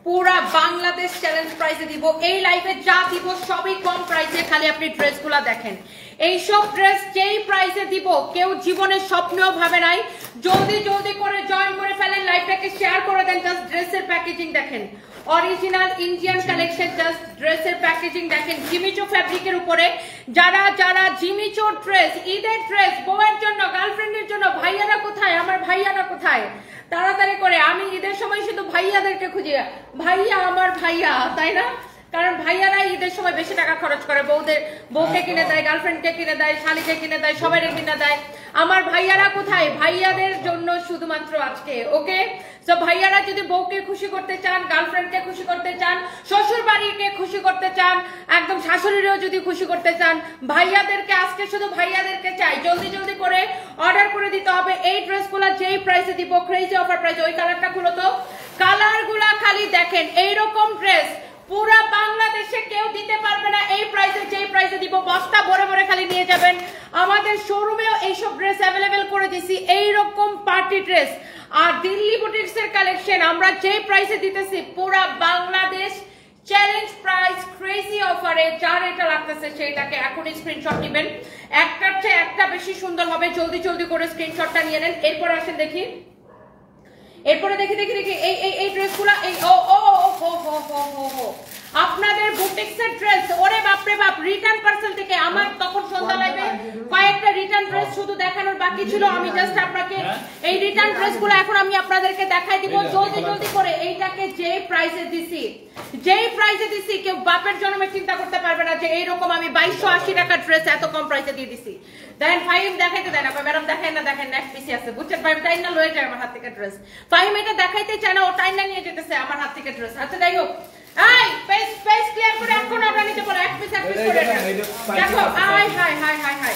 পুরা বাংলাদেশ চ্যালেঞ্জ প্রাইসে দিব। এই লাইভে যা দিব সবই কম প্রাইসে, খালি আপনি ড্রেসগুলো দেখেন। এই সব ড্রেস যেই প্রাইসে দিব কেউ জীবনে স্বপ্নেও ভাবে নাই। জলদি জলদি করে জয়েন করে ফেলেন, লাইভটাকে শেয়ার করে দেন। জাস্ট ড্রেসের প্যাকেজিং দেখেন, অরিজিনাল ইন্ডিয়ান কালেকশন। জাস্ট ড্রেসের প্যাকেজিং দেখেন, জিমিচো ফ্যাব্রিকের উপরে। যারা যারা জিমিচো ড্রেস, ঈদের ড্রেস, বউয়ের জন্য, গার্লফ্রেন্ডের জন্য, ভাইয়ারা কোথায়, আমার ভাইয়ারা কোথায়, তাড়াতাড়ি করে। আমি ঈদের সময় শুধু ভাইয়াদেরকে খুঁজি, ভাইয়া আমার ভাইয়া, তাই না? কারণ ভাইয়ারা ঈদের সময় বেশি টাকা খরচ করে, বউকে কিনে দেয়, গার্লফ্রেন্ডকে কিনে দেয়, শালিকে কিনে দেয়, সবাইকে কিনে দেয়। আমার ভাইয়ারা কোথায়? ভাইয়াদের জন্য শুধুমাত্র আজকে, ওকে? তো ভাইয়ারা যদি বউকে খুশি করতে চান, গার্লফ্রেন্ডকে খুশি করতে চান, শ্বশুর বাড়িকে খুশি করতে চান, একদম শাশুড়িরও যদি খুশি করতে চান, ভাইয়াদেরকে আজকে শুধু ভাইয়াদেরকে চাই। জলদি জলদি করে অর্ডার করে দিতে হবে। এই ড্রেসগুলো যেই প্রাইসে দিব, ক্রেজি অফার প্রাইস। ওই কালারটা খুলো তো, কালারগুলা খালি দেখেন। এইরকম ড্রেস পুরা বাংলাদেশে কেউ দিতে পারবে না এই প্রাইসে। যেই প্রাইসে দিব বস্তা ভরে ভরে খালি নিয়ে যাবেন। আমাদের শোরুমেও এইসব ড্রেস অ্যাভেলেবেল করে দিছি, এইরকম পার্টি ড্রেস। আর দিল্লি বুটিক্স এর কালেকশন আমরা যেই প্রাইসে দিতেছি, পুরা বাংলাদেশ চ্যালেঞ্জ প্রাইস, ক্রেজি অফারে। যার এটা লাগতেছে সেইটাকে এখনই স্ক্রিনশট নেবেন। একটার চেয়ে একটা বেশি সুন্দর হবে। জলদি জলদি করে স্ক্রিনশটটা নিয়ে নেন। এরপর আসেন দেখি, এরপরে দেখি দেখি দেখি এই ড্রেসগুলো। এই ও ও হো হো হো হো হো আপনাদের বুটিক্সের ড্রেস, ওরে বাপ রে বাপ। রিটার্ন পার্সেল থেকে আমার তখন সন্ধ্যা লাইভে কয়েকটা রিটার্ন ড্রেস শুধু দেখানোর বাকি ছিল। আমি জাস্ট আপনাকে এই রিটার্ন ড্রেসগুলো এখন আমি আপনাদেরকে দেখাই দিব। জলদি জলদি করে এইটাকে যে প্রাইসে দিছি, যেই প্রাইসে দিছি, কেউ বাপের জন্মে চিন্তা করতে পারবে না যে এইরকম আমি 2280 টাকা ড্রেস এত কম প্রাইসে দিয়ে দিছি। দেখেন ফাইম দেখাইতে দেন, ম্যাডাম দেখেন না, দেখেন নেক্সট পিসি আছে, বুঝছেন? ফাইম টাইম না লয়ে যায় আমার হাত থেকে ড্রেস। ফাইম এটা দেখাইতে চায় না, ও টাইম না নিয়ে যেতেছে আমার হাত থেকে ড্রেস। আচ্ছা যাই হোক, এই পেজ ক্লিয়ার করে এখন অর্ডার নিতে বলো। এক পিস করে দেখো। High high high high high,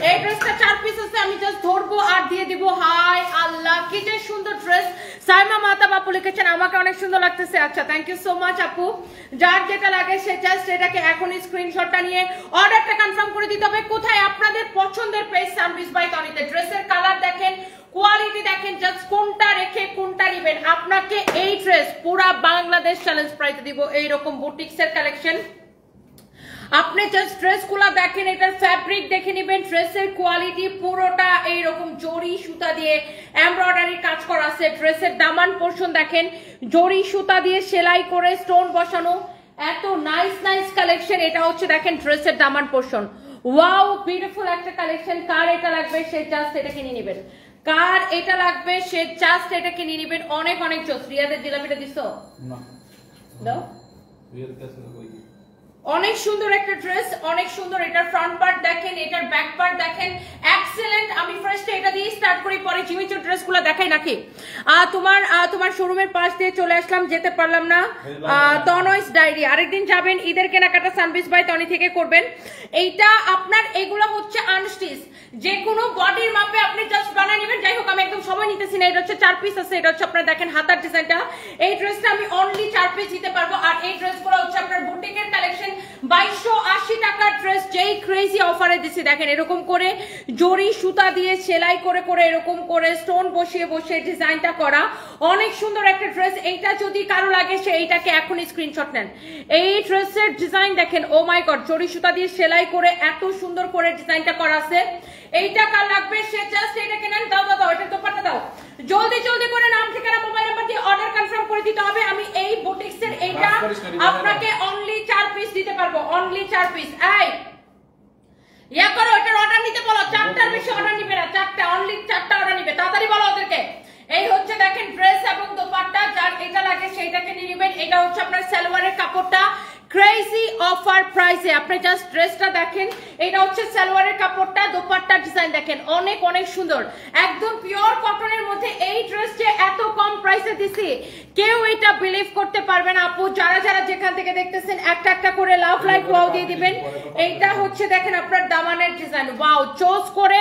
এই ড্রেসটা 4 পিস আছে। আমি জাস্ট ধরবো আর দিয়ে দিব। হাই আল্লাহ, কি যে সুন্দর ড্রেস। সাইমা মাতা বাপু লিখেছেন আমাকে অনেক সুন্দর লাগতেছে। আচ্ছা থ্যাংক ইউ সো মাচ আপু। যার যেটা লাগে সে জাস্ট এটাকে এখনই স্ক্রিনশটটা নিয়ে অর্ডারটা কনফার্ম করে দিতে হবে। কোথায়? আপনাদের পছন্দের পেজ সানবিজ বাই তনিতে। ড্রেসের কালার দেখেন, কোয়ালিটি দেখেন, জাস্ট কোনটা রেখে কোনটা নেবেন। আপনাকে এই ড্রেস পুরা বাংলাদেশ চ্যালেঞ্জ প্রাইসে দিব। এইরকম বুটিক্সের কালেকশন আপনি জাস্ট ড্রেসগুলো দেখেন, এটার ফ্যাব্রিক দেখে নেবেন, ড্রেসের কোয়ালিটি পুরোটা এইরকম জরি সুতা দিয়ে এমব্রয়ডারি কাজ করা আছে। ড্রেসের দামান পোরশন দেখেন, জরি সুতা দিয়ে সেলাই করে স্টোন বসানো, এত নাইস নাইস কালেকশন। এটা হচ্ছে দেখেন ড্রেসের দামান পোরশন। ওয়াও, বিউটিফুল একটা কালেকশন। কার এটা লাগবে সে জাস্ট এটা কিনে নেবেন। কার এটা লাগবে সে জাস্ট এটা কিনে নেবেন। অনেক অনেক জোস। রিয়াদের জিলাপিটা দিছো না? দাও। অনেক সুন্দর একটা ড্রেস, অনেক সুন্দর। এটার ফ্রন্ট পার্ট দেখেন, এটার ব্যাক পার্ট দেখেন, এক্সেলেন্ট। আমি ফার্স্টে এটা দিয়ে স্টার্ট করি, পরে জিমিচো ড্রেসগুলো দেখাই নাকি। তোমার শোরুমের পাশ দিয়ে চলে আসলাম, যেতে পারলাম না। তনয়েস ডায়েরি আরেকদিন যাবেন। ঈদের কেনাকাটা সানবিজ বাই তনি থেকে করবেন। এইটা আপনার, এগুলো হচ্ছে আনস্টিচ, যে কোনো বডির মাপে আপনি জাস্ট বানিয়ে নেবেন। যাই হোক, আমি একদম সময় নিতেছি না। এটা হচ্ছে 4 পিস আছে। এটা হচ্ছে আপনার দেখেন হাতার ডিজাইনটা। এই ড্রেসটা আমি অনলি 4 পিস দিতে পারবো। আর এই ড্রেসগুলো হচ্ছে আপনার বুটিকের কালেকশন। 2280 টাকার ড্রেস যেই ক্রেজি অফারে দিছি। দেখেন এরকম করে জরি সুতা দিয়ে সেলাই করে করে এরকম করে স্টোন বসিয়ে বসিয়ে ডিজাইনটা করা, অনেক সুন্দর একটা ড্রেস। এইটা যদি কারো লাগে সে এইটাকে এখনই স্ক্রিনশট নেন। এই ড্রেসের ডিজাইন দেখেন, ও মাই গড, জরি সুতা দিয়ে সেলাই করে এত সুন্দর করে ডিজাইনটা করা আছে। এইটা কার লাগবে সে জাস্ট এটাকে নেন। দাও দাও দাও, এটা দোপাট্টা দাও। জলদি জলদি করে নাম ঠিকানা মোবাইল নাম্বার দিয়ে অর্ডার কনফার্ম করে দিতে হবে। আমি এই বুটিক্সের এইটা আপনাকে অনলি 4 পিস দিতে পারবো, অনলি 4 পিস। এই ইয়া করো, এটার অর্ডার নিতে বলো। 4টার বেশি অর্ডার নিবে না, 4টা, অনলি 4টা অর্ডার নিবে। তাড়াতাড়ি বলো ওদেরকে। এই হচ্ছে দেখেন ড্রেস এবং দোপাট্টা, যার এটা লাগে সেইটাকে নিয়ে নেবেন। এটা হচ্ছে আপনার সালোয়ারের কাপড়টা, ক্রেজি অফার প্রাইসে। আপনি জাস্ট ড্রেসটা দেখেন, এটা হচ্ছে সালোয়ারের কাপড়টা, দোপাট্টার ডিজাইন দেখেন, অনেক অনেক সুন্দর, একদম পিওর কটনের মধ্যে। এই ড্রেস যে এত কম প্রাইসে দিছি কেউ এটা বিলিভ করতে পারবে না। আপু যারা যারা যেখান থেকে দেখতেছেন একটা একটা করে লাভ লাইক ওয়াও দিয়ে দিবেন। এইটা হচ্ছে দেখেন আপনার দামানের ডিজাইন, ওয়াও, চোজ করে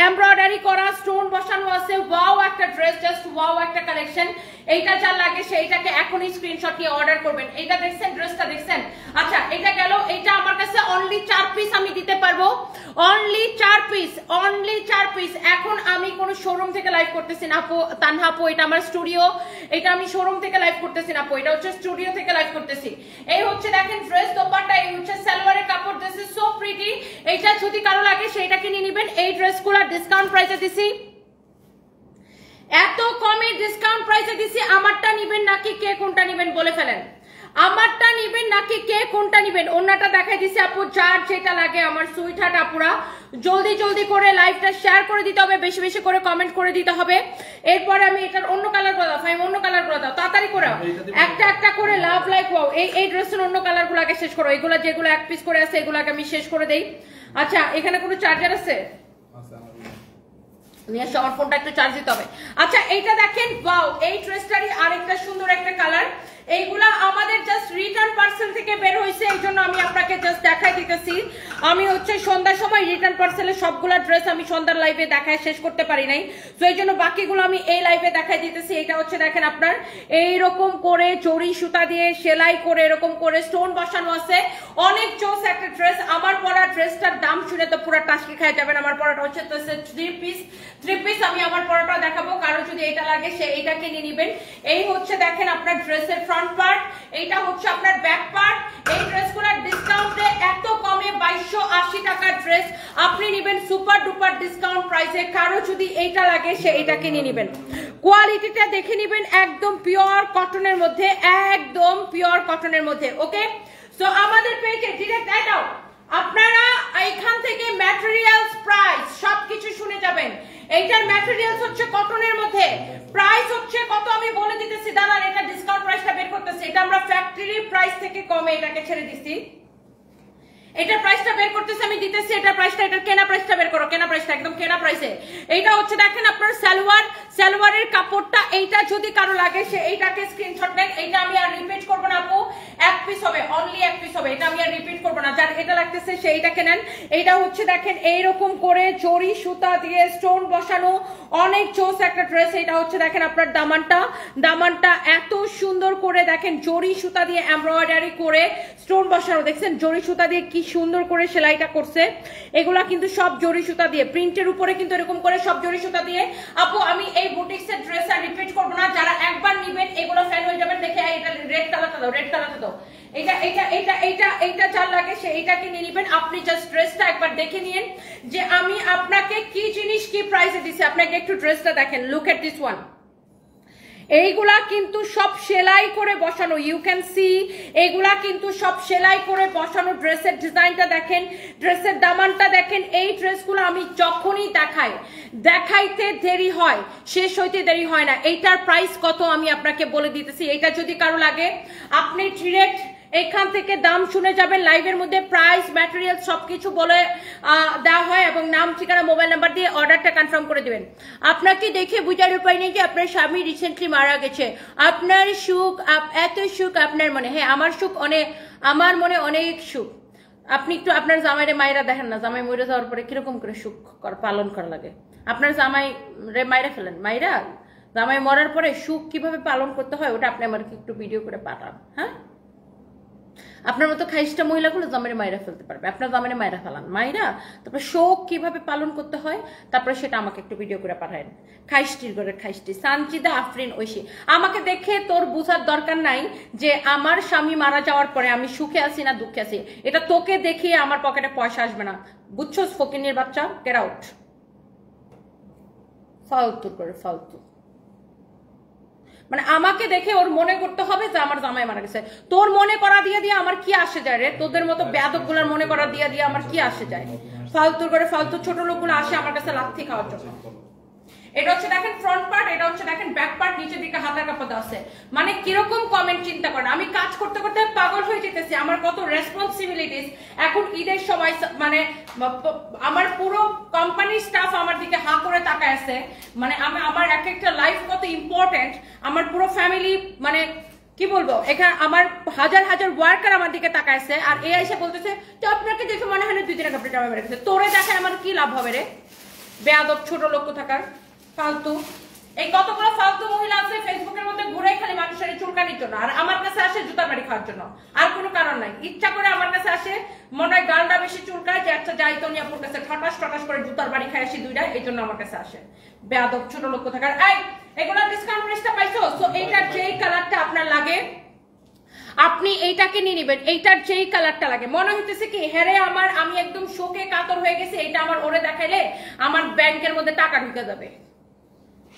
এমব্রয়ডারি করা, স্টোন বসানো আছে। ওয়াও একটা ড্রেস, জাস্ট ওয়াও একটা কালেকশন। এইটা যার লাগে সেইটাকে এখনই স্ক্রিনশট নিয়ে অর্ডার করবেন। এইটা দেখছেন, ড্রেসটা দেখছেন? আচ্ছা এটা গেল, এটা আমার কাছে অনলি 4 পিস আমি দিতে পারবো, অনলি 4 পিস, অনলি 4 পিস। এখন আমি কোন শোরুম থেকে লাইভ করতেছি না আপু, তানহা আপু, এটা আমার স্টুডিও, এটা আমি শোরুম থেকে লাইভ করতেছি না আপু, এটা হচ্ছে স্টুডিও থেকে লাইভ করতেছি। এই হচ্ছে দেখেন ড্রেস, দোপাট্টা, এই হচ্ছে সালোয়ারের কাপড়, দিস ইজ সো প্রিটি। এইটা যদি কারো লাগে সেইটা কিনে নেবেন। এই ড্রেসগুলো ডিসকাউন্ট প্রাইসে দিছি, এত কমে ডিসকাউন্ট প্রাইসে দিছি। আমারটা নিবেন নাকি কে কোনটা নিবেন বলে ফেলেন, আমারটা নিবেন নাকি কে কোনটা নিবেন? অন্যটা দেখাই দিছি আপু, যার যেটা লাগে আমার সুইট হার্ট আপুরা জলদি জলদি করে লাইভটা শেয়ার করে দিতে হবে, বেশি বেশি করে কমেন্ট করে দিতে হবে। এরপরে আমি এটার অন্য কালার করে দাও, ফাইম অন্য কালার করে দাও, তাড়াতাড়ি করে একটা একটা করে লাভ লাইক ওয়াও। এই ড্রেসের অন্য কালার গুলো আগে শেষ করো, এগুলা যেগুলো এক পিস করে আছে এগুলোকে আমি শেষ করে দেই। আচ্ছা এখানে কোনো চার্জার আছে? নিয়ে আসো, আমার ফোনটা একটু চার্জ দিতে হবে। আচ্ছা এইটা দেখেন, ওয়াও, এই ড্রেসটারই আরেকটা সুন্দর একটা কালার। এইগুলা আমাদের জাস্ট রিটার্ন পার্সেল থেকে বের হয়েছে, এই জন্য আমি আপনাকে জাস্ট দেখাই দিতেছি। আমি হচ্ছে সন্ধ্যার সময় রিটার্ন পার্সেলের সবগুলা ড্রেস আমি সন্ধ্যার লাইভে দেখায় শেষ করতে পারি নাই, তো এই জন্য বাকিগুলো আমি এই লাইভে দেখাই দিতেছি। এটা হচ্ছে দেখেন আপনার এইরকম করে জরি সুতা দিয়ে সেলাই করে এরকম করে স্টোন বসানো আছে, অনেক চোস একটা ড্রেস। আমার পরা ড্রেসটার দাম শুনে তো পুরো টাসকি খায় যাবেন। আমার পরাটা হচ্ছে 3 পিস, আমি আমার পরাটা দেখাবো, কারো যদি এটা লাগে সে এইটা কিনে নেবেন। এই হচ্ছে দেখেন আপনার ড্রেসের ফ্রন্ট পার্ট, এইটা হচ্ছে আপনার ব্যাক পার্ট। এই ড্রেসগুলোর ডিসকাউন্টে এত কমে 2280 টাকার ড্রেস আপনি নেবেন সুপার ডুপার ডিসকাউন্ট প্রাইসে। কারো যদি এইটা লাগে সে এটা কিনে নেবেন। কোয়ালিটিটা দেখে নেবেন, একদম পিওর কটনের মধ্যে, একদম পিওর কটনের মধ্যে। ওকে, সো আমাদের পেজে ডিরেক্ট অ্যাড দাও, আপনারা এইখান থেকে ম্যাটেরিয়ালস প্রাইস সবকিছু শুনে যাবেন। এইটার ম্যাটেরিয়ালস হচ্ছে কটনের মধ্যে, প্রাইস হচ্ছে কত আমি বলে দিতেছি, দাঁড়ান এটা ডিসকাউন্ট প্রাইসটা বের করতেছি। এটা আমরা ফ্যাক্টরি প্রাইস থেকে কমে এটাকে ছেড়ে দিছি, এটার প্রাইসটা বের করতেছি আমি দিতেছি। এটার প্রাইসটা, এটার কেনা প্রাইসটা বের করো, কেনা প্রাইসটা একদম কেনা প্রাইসে। এইটা হচ্ছে দেখেন আপনার সালোয়ারের কাপড়টা। এইটা যদি কারো লাগে সে এইটাকে স্ক্রিনশট নেন। এইটা আমি আর রিপিট করব না আপু, এক পিস হবে, অনলি এক পিস হবে, এটা আমি আর রিপিট করব না। যার এটা লাগতেছে সে এইটাকে নেন। এইটা হচ্ছে দেখেন এইরকম করে জরি সুতা দিয়ে স্টোন বসানো, অনেক চোস একটা ড্রেস। এটা হচ্ছে দেখেন আপনার দামানটা এত সুন্দর করে দেখেন জরি সুতা দিয়ে এমব্রয়ডারি করে স্টোন বসানো, দেখছেন জরি সুতা দিয়ে কি সুন্দর করে সেলাইটা করছে। এগুলা কিন্তু সব জরি সুতা দিয়ে, প্রিন্টের উপরে কিন্তু এরকম করে সব জরি সুতা দিয়ে। আপু আমি এই বুটিক্সের ড্রেস আর রিপিট করব না, যারা একবার নিবেন এগুলো ফ্যান হয়ে যাবেন। দেখে এটা রেড কালারটা দাও, রেড কালারটা দাও। এইটা যার লাগে সে এইটাকে নিয়ে নিবেন। আপনি জাস্ট ড্রেসটা একবার দেখে নিন যে আমি আপনাকে কি জিনিস কি প্রাইসে দিছি। আপনাকে একটু ড্রেসটা দেখেন, লুক এট দিস ওয়ান। এইগুলা কিন্তু সব সেলাই করে বসানো, ইউ ক্যান সি, এইগুলা কিন্তু সব সেলাই করে বসানো। ড্রেসের ডিজাইনটা দেখেন, ড্রেসের দামানটা দেখেন। এই ড্রেসগুলো আমি যখনই দেখাইতে দেরি হয়, শেষ হইতে দেরি হয় না। এইটার প্রাইস কত আমি আপনাকে বলে দিতেছি। এইটা যদি কারো লাগে আপনি ডিরেক্ট এখান থেকে দাম শুনে যাবেন। লাইভের মধ্যে প্রাইস, ম্যাটেরিয়াল সবকিছু বলে দেওয়া হয় এবং নাম, ঠিকানা, মোবাইল নাম্বার দিয়ে অর্ডারটা কনফার্ম করে দিবেন। আপনাকে দেখে বুঝার উপায় নেই যে আপনার স্বামী রিসেন্টলি মারা গেছে, আপনার সুখ, এত সুখ আপনার মনে। হ্যাঁ আমার সুখ অনেক, আমার মনে অনেক সুখ। আপনি একটু আপনার জামাইরে মায়েরা দেখেন না, জামাই মরে যাওয়ার পরে কিরকম করে সুখ পালন করা লাগে। আপনার জামাই রে মায়েরা ফেলেন, মায়েরা জামাই মরার পরে সুখ কিভাবে পালন করতে হয় ওটা আপনি আমাকে একটু ভিডিও করে পাঠান। হ্যাঁ, আপনার মতো খাইস্টা মহিলাগুলো জামাইরে মায়েরা ফেলতে পারবে, আপনার জামাইরে মায়েরা ফেলান মায়েরা, তারপরে শোক কিভাবে পালন করতে হয় তারপরে সেটা আমাকে একটু ভিডিও করে পাঠায়। খাইস্টির ঘরে খাইস্টি সানজিদা আফরিন ঐশী, আমাকে দেখে তোর বুঝার দরকার নাই যে আমার স্বামী মারা যাওয়ার পরে আমি সুখে আছি না দুঃখে আছি। এটা তোকে দেখিয়ে আমার পকেটে পয়সা আসবে না, বুঝছোস ফকিনের বাচ্চা, গেট আউট। ফালতু করে ফালতু, মানে আমাকে দেখে ওর মনে করতে হবে যে আমার জামাই মারা গেছে। তোর মনে করা দিয়ে দিয়ে আমার কি আসে যায় রে? তোদের মতো বেয়াদব গুলার মনে করা দিয়ে দিয়ে আমার কি আসে যায়? ফালতু করে ফালতু ছোট লোকগুলো আসে আমার কাছে লাথি খাওয়ার জন্য। এটা হচ্ছে দেখেন ফ্রন্ট পার্ট, এটা হচ্ছে দেখেন ব্যাক পার্ট, নিচের দিকে হাতার কাপড় আছে। মানে কিরকম কমেন্ট চিন্তা করেন, আমি কাজ করতে করতে পাগল হয়ে যেতেছি। আমার কত রেসপন্সিবিলিটিস এখন ঈদের সময়, মানে আমার পুরো কোম্পানির স্টাফ আমার দিকে হা করে তাকায় আছে। মানে আমার এক একটা লাইফ কত ইম্পর্টেন্ট, আমার পুরো ফ্যামিলি, মানে কি বলবো, এখানে আমার হাজার হাজার ওয়ার্কার আমার দিকে তাকাইছে। আর এ এসে বলতেছে তো আপনাকে দেখে মনে হয় না 2 দিনের কাপড় জামা মেরে গেছে। তোরে দেখায় আমার কি লাভ হবে রে বেয়াদব ছোট লোক থাকার, ফালতু। এই কতগুলো ফালতু মহিলা আছে ফেসবুকের মধ্যে ঘুরে খালি মানুষের চুলকানির জন্য, আর আমার কাছে আসে জুতার বাড়ি খাওয়ার জন্য, আর কোনো কারণ নাই। ইচ্ছা করে আমার কাছে আসে, মনে হয় গালটা বেশি চুলকায় যে আচ্ছা যাই তো আপুর কাছে ঠটাস করে জুতার বাড়ি খাই আসি দুইটা, এই জন্য আমার কাছে আসে। বেয়াদব ছোট লোক থাকার। এই এগুলা ডিসকাউন্ট প্রাইসটা পাইছো? সো এইটার যেই কালারটা আপনার লাগে আপনি এইটাকে নিয়ে নেবেন। এইটার যেই কালারটা লাগে মনে হইতেছে কি হ্যারে আমার আমি একদম শোকে কাতর হয়ে গেছি, এটা আমার ওরে দেখাইলে আমার ব্যাংকের মধ্যে টাকা ঢুকে যাবে।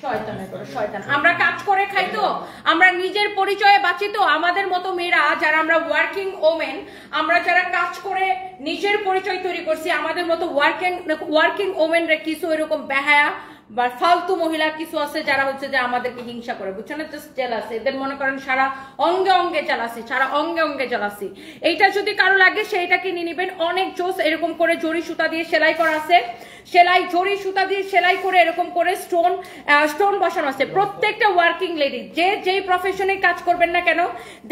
শয়তান। আমরা কাজ করে খাই তো, আমরা নিজের পরিচয়ে বাঁচি তো। আমাদের মতো মেয়েরা যারা আমরা ওয়ার্কিং ওমেন, আমরা যারা কাজ করে নিজের পরিচয় তৈরি করছি, আমাদের মতো ওয়ার্কিং ওমেন রে কিছু এরকম বেহায়া বা ফালতু মহিলা কিছু আছে যারা হচ্ছে যে আমাদেরকে হিংসা করে, বুঝছেন? Just jealousy. এদের মনে করেন সারা অঙ্গে অঙ্গে জ্বালাসি। এইটা যদি কারো লাগে সেইটাকে নিয়ে নিবেন। অনেক জোস এরকম করে জরি সুতা দিয়ে সেলাই করা আছে, জরি সুতা দিয়ে সেলাই করে এরকম করে স্টোন বসানো আছে। প্রত্যেকটা ওয়ার্কিং লেডি যেই প্রফেশনে কাজ করবেন না কেন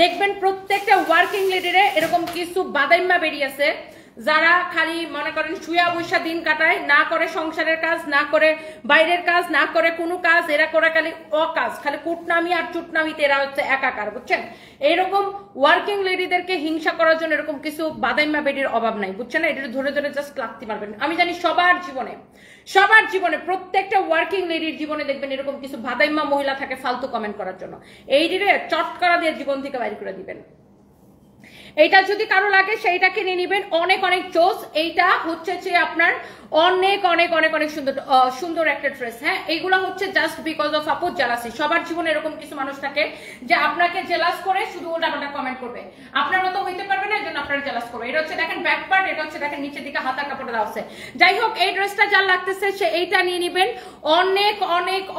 দেখবেন প্রত্যেকটা ওয়ার্কিং লেডিরে এরকম কিছু বাদাইম্মা বেরিয়েছে, যারা খালি মনে করেন শুয়া বৈশা দিন কাটায়, না করে সংসারের কাজ, না করে বাইরের কাজ, না করে কোনো কাজ, এরা করে খালি অকাজ, খালি কুটনামি আর চুটনামিতে এরা হচ্ছে একাকার, বুঝছেন? এইরকম ওয়ার্কিং লেডিদেরকে হিংসা করার জন্য এরকম কিছু বাদাইম্মা বেডির অভাব নাই, বুঝছেন? এটা ধরে জাস্ট লাগতে পারবেন। আমি জানি সবার জীবনে প্রত্যেকটা ওয়ার্কিং লেডির জীবনে দেখবেন এরকম কিছু বাদাইম্মা মহিলা থাকে ফালতু কমেন্ট করার জন্য। এই দিলে চটকরা দিয়ে জীবন থেকে বাইর করে দিবেন। এইটা যদি কারো লাগে সেইটাকে নিয়ে নিবেন। অনেক জোস। এইটা হচ্ছে যে আপনার অনেক সুন্দর একটা ড্রেস। হ্যাঁ, এইগুলা হচ্ছে জাস্ট বিকজ অফ আপুর জেলাসি। সবার জীবনে এরকম কিছু মানুষ থাকে যে আপনাকে জেলাস করে শুধু উল্টাপাল্টা কমেন্ট করবে, আপনার মতো হইতে পারবে না, এই জন্য আপনার জেলাস করবে। এটা হচ্ছে দেখেন ব্যাক পার্ট, এটা হচ্ছে দেখেন নিচের দিকে হাতার কাপড় দেওয়া আছে। যাই হোক, এই ড্রেসটা যার লাগতেছে সে এইটা নিয়ে নিবেন।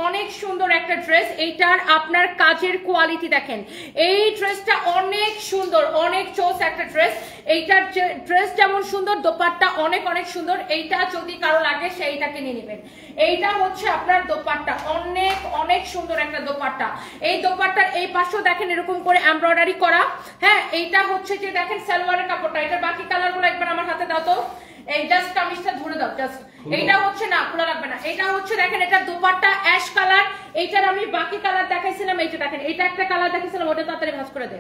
অনেক সুন্দর একটা ড্রেস। এইটার আপনার কাজের কোয়ালিটি দেখেন। এই ড্রেসটা অনেক সুন্দর, অনেক চোস একটা ড্রেস। এইটার ড্রেস যেমন সুন্দর, দোপাট্টা অনেক সুন্দর। এইটা যদি কারো লাগে সেইটাকে নিয়ে নেবেন। এইটা হচ্ছে আপনার দোপাট্টা, অনেক সুন্দর একটা দোপাট্টা। এই দোপাট্টার এই পাশেও দেখেন এরকম করে এমব্রয়ডারি করা। হ্যাঁ, এইটা হচ্ছে যে দেখেন সালোয়ারের কাপড়টা। এটা বাকি কালারগুলো একবার আমার হাতে দাও তো। এই জাস্ট কামিজটা ধরে দাও, জাস্ট। এইটা হচ্ছে না, খোলা লাগবে না। এটা হচ্ছে দেখেন এটা দোপাট্টা অ্যাশ কালার। এইটার আমি বাকি কালার দেখাইছিলাম, এইটা দেখেন, এটা একটা কালার দেখাইছিলাম, ওটা তাড়াতাড়ি ভাঁজ করে দে।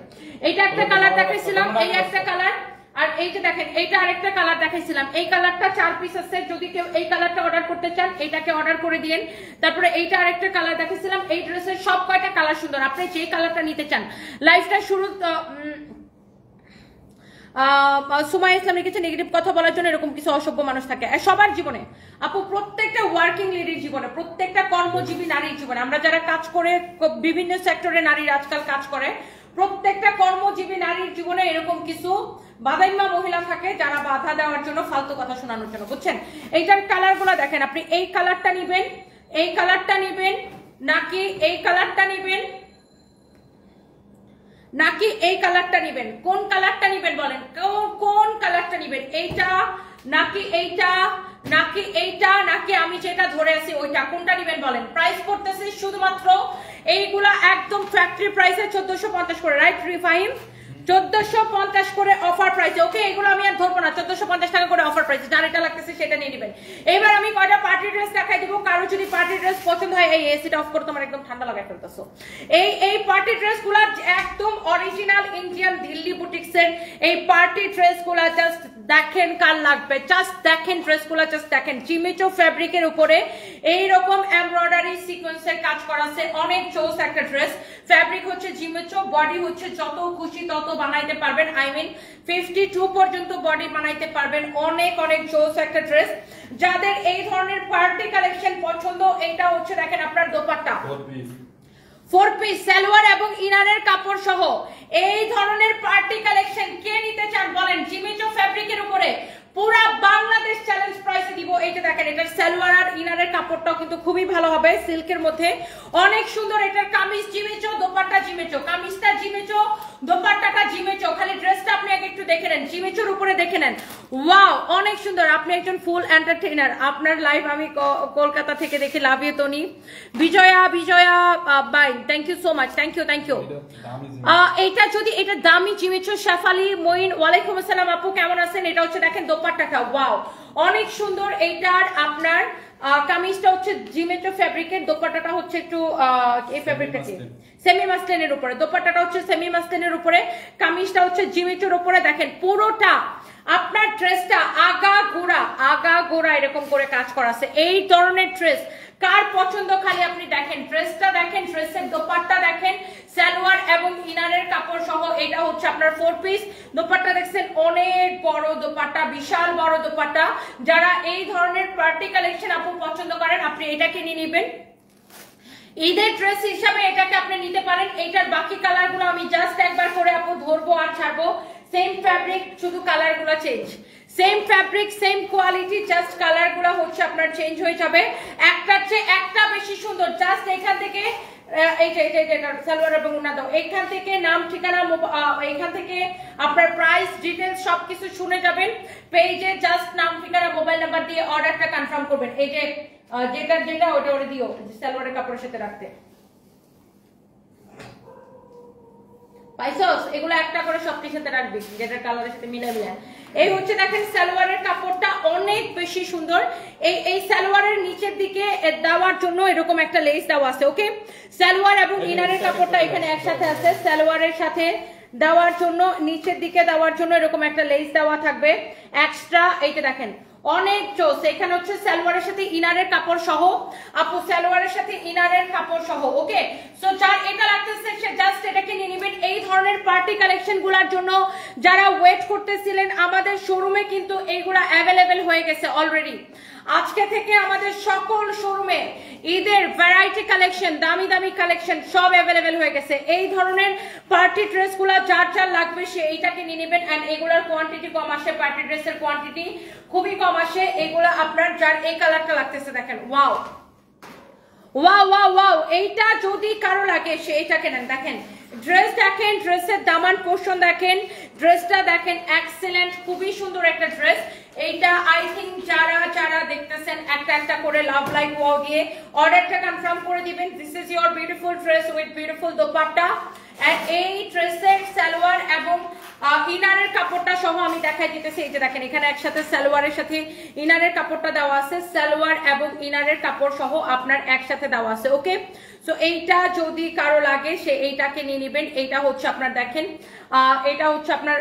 এইটা একটা কালার দেখাইছিলাম, এই একটা কালার, আর এইটা দেখেন এইটা আরেকটা কালার দেখাইছিলাম। এই কালারটা 4 পিস আছে, যদি কেউ এই কালারটা অর্ডার করতে চান এইটাকে অর্ডার করে দিয়েন। তারপরে এইটা আরেকটা কালার দেখাইছিলাম। এই ড্রেসের সব কয়টা কালার সুন্দর, আপনি যে কালারটা নিতে চান। লাইফটা শুরু সুমাই ইসলাম লিখেছে নেগেটিভ কথা বলার জন্য এরকম কিছু অসভ্য মানুষ থাকে সবার জীবনে। আপু প্রত্যেকটা ওয়ার্কিং লেডির জীবনে, প্রত্যেকটা কর্মজীবী নারীর জীবনে, আমরা যারা কাজ করে বিভিন্ন সেক্টরে নারীরা আজকাল কাজ করে, প্রত্যেকটা কর্মজীবী নারীর জীবনে এরকম কিছু বাদাইম্মা মহিলা থাকে যারা বাধা দেওয়ার জন্য, ফালতু কথা শোনানোর জন্য, বুঝছেন? এইটার কালারগুলো দেখেন। আপনি এই কালারটা নিবেন, এই কালারটা নিবেন, নাকি এই কালারটা নিবেন, নাকি এই কালারটা নিবেন? কোন কালারটা নিবেন বলেন, কোন কালারটা নিবেন? এইটা নাকি এইটা, নাকি এইটা, নাকি আমি যেটা ধরে আছি ওইটা, কোনটা নিবেন বলেন? প্রাইস করতেছি শুধুমাত্র এইগুলা একদম ফ্যাক্টরি প্রাইসে 1450 করে, রাইট রিফাইন? 1450 করে অফার প্রাইসে। ওকে, এগুলো আমি আর ধরবো না, 1450 টাকা করে অফার প্রাইসে। যার এটা লাগতেছে সেটা নিয়ে নেবেন। এবার আমি কয়টা পার্টি ড্রেস দেখাই দিব। কারো যদি পার্টি ড্রেস পছন্দ হয়, এই এসিটা অফ করে তোমার একদম ঠান্ডা লাগাই ফেলতেছো। এই পার্টি ড্রেসগুলো একদম অরিজিনাল ইন্ডিয়ান দিল্লি বুটিক্সের এই পার্টি ড্রেসগুলো জাস্ট দেখেন কার লাগবে, জাস্ট দেখেন ড্রেসগুলো, জাস্ট দেখেন। জিমিচো ফ্যাব্রিকের উপরে এইরকম এমব্রয়ডারি সিকোয়েন্সের কাজ করা আছে, অনেক চোস একটা ড্রেস। ফ্যাব্রিক হচ্ছে জিমিচো, বডি হচ্ছে যত খুশি তত বানাইতে পারবেন, আই মিন 52 পর্যন্ত বডি বানাইতে পারবেন। অনেক চোস একটা ড্রেস। যাদের এই ধরনের পার্টি কালেকশন পছন্দ, এটা হচ্ছে দেখেন আপনার দোপাট্টা 4 পিস সালোয়ার এবং ইনারের কাপড় সহ এই ধরনের পার্টি কালেকশন কে নিতে চান বলেন? জিমিচো ফ্যাব্রিকের উপরে পুরা বাংলাদেশ চ্যালেঞ্জ প্রাইসে দিব। এইটা দেখেন, এটার সালোয়ার আর ইনারের কাপড়টাও কিন্তু খুবই ভালো হবে, সিল্কের মধ্যে অনেক সুন্দর। এটার কামিজ জিমিচো, দোপাট্টা জিমিচো, কামিজটা জিমিচো, দোপাট্টাটা জিমিচো। খালি ড্রেসটা আপনি আগে একটু দেখে নেন, জিমিচোর উপরে দেখে নেন। ওয়াও, অনেক সুন্দর। আপনি একজন ফুল এন্টারটেইনার। আপনার লাইভ আমি কলকাতা থেকে দেখি। Love you Toni, Bijoya bye, thank you so much, thank you. এইটা যদি, এটা দামি জিমিচো। শেফালি মঈন, ওয়ালাইকুম আসসালাম আপু, কেমন আছেন? এটা হচ্ছে দেখেন দোপাট্টাটা, ওয়াও অনেক সুন্দর। এইটার আপনার কামিজটা হচ্ছে জিমেট্রো ফ্যাব্রিকের, দোপাট্টাটা হচ্ছে একটু এই ফ্যাব্রিকটা কি সেমি মাসলিনের উপরে, দোপাট্টাটা হচ্ছে সেমি মাসলিনের উপরে, কামিজটা হচ্ছে জিমেট্রোর উপরে। দেখেন পুরোটা আপনার ড্রেসটা আগা গোড়া এরকম করে কাজ করা আছে। এই ধরনের ড্রেস কার পছন্দ খালি আপনি দেখেন, ড্রেসটা দেখেন, ড্রেসের দোপাট্টা দেখেন, সালোয়ার এবং ইনারের কাপড় সহ। এটা হচ্ছে আপনার 4 পিস দোপাট্টা, দেখছেন অনেক বড় দোপাট্টা, বিশাল বড় দোপাট্টা। যারা এই ধরনের পার্টি কালেকশন আপু পছন্দ করেন আপনি এটাকে নিয়ে নেবেন। ঈদের ড্রেস হিসাবে এটাকে আপনি নিতে পারেন। এইটার বাকি কালারগুলো আমি জাস্ট একবার করে আপু ধরবো আর ছাড়বো। সেম ফ্যাব্রিক, শুধু কালারগুলো change, same fabric same quality, just কালারগুলো হচ্ছে আপনার চেঞ্জ হয়ে যাবে। একটার চেয়ে একটা বেশি সুন্দর। জাস্ট এখান থেকে সালোয়ার এবং ওড়না দাও, এখান থেকে নাম ঠিকানা, এখান থেকে আপনার প্রাইস ডিটেলস সবকিছু শুনে যাবেন। পেজে জাস্ট নাম ঠিকানা মোবাইল নাম্বার দিয়ে অর্ডারটা কনফার্ম করবেন। এই যে যেটা ওটা ওরে দিও সালোয়ারের কাপড়ের সাথে রাখতে। পাইছস এগুলো একটা করে সবটির সাথে রাখবি, যেটা কালারের সাথে মিলে। এই হচ্ছে দেখেন সালোয়ারের কাপড়টা অনেক বেশি সুন্দর। এই সালোয়ারের নিচের দিকে দেওয়ার জন্য এরকম একটা লেস দেওয়া আছে। ওকে, সালোয়ার এবং ইনারের কাপড়টা এখানে একসাথে আছে। সালোয়ারের সাথে দেওয়ার জন্য, নিচের দিকে দেওয়ার জন্য এরকম একটা লেস দেওয়া থাকবে এক্সট্রা। এইটা দেখেন অনেক চোস। এখানে হচ্ছে সালোয়ারের সাথে ইনারের কাপড় সহ আপু, সালোয়ারের সাথে ইনারের কাপড় সহ। ওকে, সো যার এটা লাগতেছে সে জাস্ট এটাকে নিয়ে নেবেন। এই ধরনের পার্টি কালেকশন গুলার জন্য যারা ওয়েট করতেছিলেন, আমাদের শোরুমে কিন্তু এইগুলা অ্যাভেলেবেল হয়ে গেছে অলরেডি। আজকে থেকে আমাদের সকল শোরুমে ঈদের ভ্যারাইটি কালেকশন, দামি দামি কালেকশন সব অ্যাভেলেবেল হয়ে গেছে। এই ধরনের পার্টি ড্রেসগুলা যার যার লাগবে সে এইটাকে নিয়ে নেবেন। এন্ড এগুলার কোয়ান্টিটি কম আসে, পার্টি ড্রেসের কোয়ান্টিটি খুবই কম আসে। এগুলা আপনার যার এই কালারটা লাগতেছে দেখেন, ওয়াও ওয়াও ওয়াও ওয়াও, এইটা যদি কারো লাগে সে এইটাকে নেন। দেখেন ড্রেস দেখেন, ড্রেসের দামান পোর্শন দেখেন, ড্রেসটা দেখেন এক্সেলেন্ট, খুবই সুন্দর একটা ড্রেস। এইটা আই থিঙ্ক যারা দেখতেছেন একটা একটা করে লাভ লাইক ওয়াও দিয়ে অর্ডারটা কনফার্ম করে দিবেন। This is your beautiful dress with beautiful dupatta. And এই ড্রেসের সালোয়ার এবং ইনারের কাপড়টা সহ আমি দেখাই দিতেছি। এই যে দেখেন এখানে একসাথে সালোয়ারের সাথে ইনারের কাপড়টা দেওয়া আছে, সালোয়ার এবং ইনারের কাপড় সহ আপনার একসাথে দেওয়া আছে। ওকে, সো এইটা যদি কারো লাগে সে এইটাকে নিয়ে নেবেন। এইটা হচ্ছে আপনার দেখেন, এটা হচ্ছে আপনার